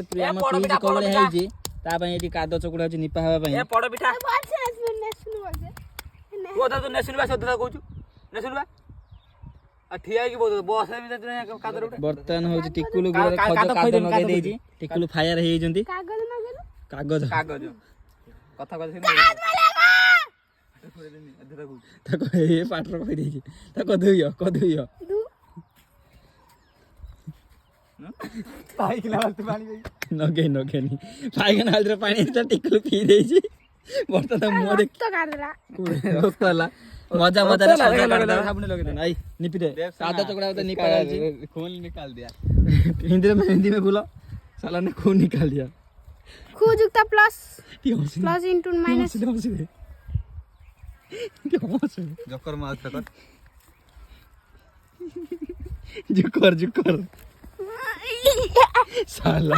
प्रिया म पीज कोले है जी ता पई एटी कादो चकुड़ा होची निपा हवा पई ए पड़ पिठा वो तो ने सुनबा सदा कहू ने सुनबा आ ठिया की बस में कादर उठे बर्तन होची टिकुलु गुरे खज कादो नगे देजी टिकुलु फायर हे जंती कागज नगेलो कागज कागज कथा कथा ताको ए पाटर कहि देजी ताको दुइयो पाइकिना वालते पानी नगे नी पाइकिना वालते पानी त टिकुलु पी देजी बर्तन मो देख तो कादरा रोकला मजा साबुन लगे देना आई निपी दे कादो चकुड़ा तो निकाल जी खून निकाल दिया हिंदी में बोलो साला ने खून निकाल दिया खुजुक्ता प्लस प्लस इनटू माइनस जोकर मार सकत जुकर साला